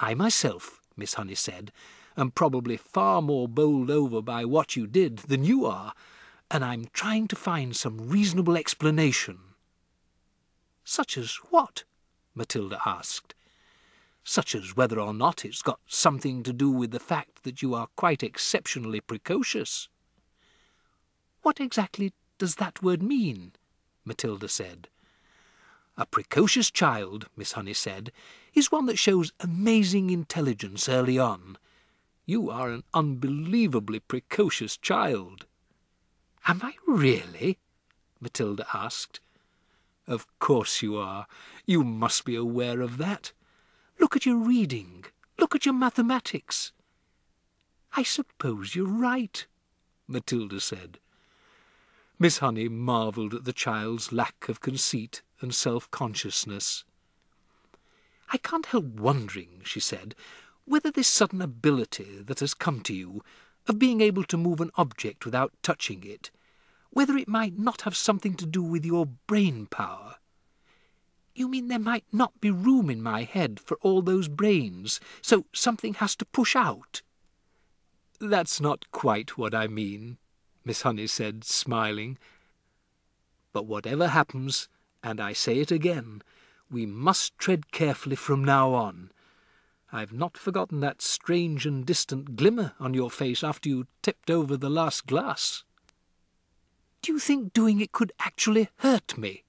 I myself, Miss Honey said, am probably far more bowled over by what you did than you are, and I'm trying to find some reasonable explanation." "Such as what?" Matilda asked. "Such as whether or not it's got something to do with the fact that you are quite exceptionally precocious." "What exactly does that word mean?" Matilda said. "A precocious child," Miss Honey said, "is one that shows amazing intelligence early on. You are an unbelievably precocious child." "Am I really?" Matilda asked. "Of course you are. You must be aware of that. Look at your reading. Look at your mathematics." "I suppose you're right," Matilda said. Miss Honey marvelled at the child's lack of conceit and self-consciousness. "I can't help wondering," she said, "whether this sudden ability that has come to you, of being able to move an object without touching it, whether it might not have something to do with your brain power." "You mean there might not be room in my head for all those brains, so something has to push out?" "That's not quite what I mean," Miss Honey said, smiling. "But whatever happens, and I say it again, we must tread carefully from now on. I've not forgotten that strange and distant glimmer on your face after you tipped over the last glass." "Do you think doing it could actually hurt me?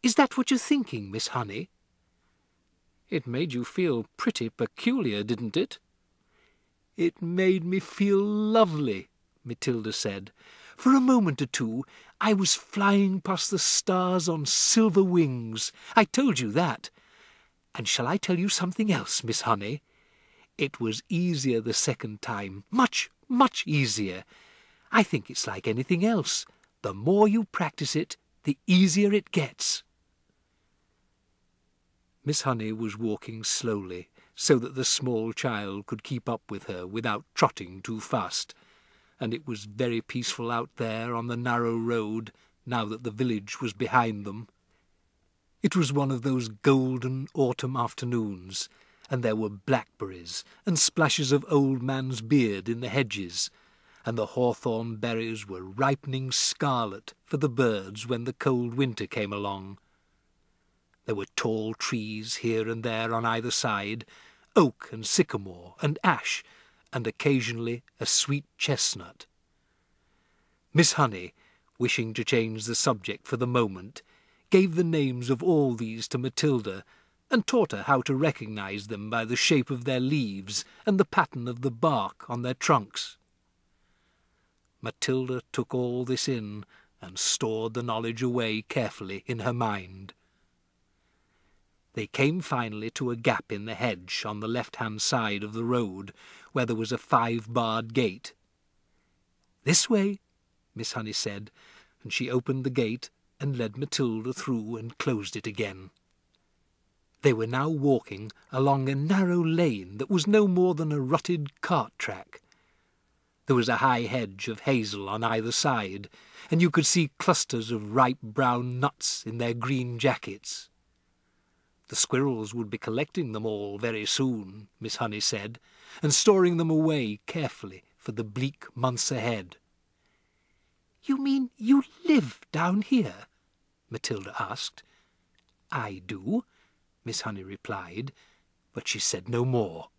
Is that what you're thinking, Miss Honey?" "It made you feel pretty peculiar, didn't it?" "It made me feel lovely," Matilda said. "For a moment or two I was flying past the stars on silver wings. I told you that. And shall I tell you something else, Miss Honey? It was easier the second time, much, much easier. I think it's like anything else. The more you practice it, the easier it gets." Miss Honey was walking slowly, so that the small child could keep up with her without trotting too fast, and it was very peaceful out there on the narrow road, now that the village was behind them. It was one of those golden autumn afternoons, and there were blackberries and splashes of old man's beard in the hedges, and the hawthorn berries were ripening scarlet for the birds when the cold winter came along. There were tall trees here and there on either side, oak and sycamore and ash, and occasionally a sweet chestnut. Miss Honey, wishing to change the subject for the moment, gave the names of all these to Matilda, and taught her how to recognize them by the shape of their leaves and the pattern of the bark on their trunks. Matilda took all this in and stored the knowledge away carefully in her mind. They came finally to a gap in the hedge on the left-hand side of the road, where there was a 5-barred gate. "This way," Miss Honey said, and she opened the gate and led Matilda through and closed it again. They were now walking along a narrow lane that was no more than a rutted cart track. There was a high hedge of hazel on either side, and you could see clusters of ripe brown nuts in their green jackets. The squirrels would be collecting them all very soon, Miss Honey said, and storing them away carefully for the bleak months ahead. "You mean you live down here?" Matilda asked. "I do," Miss Honey replied, but she said no more.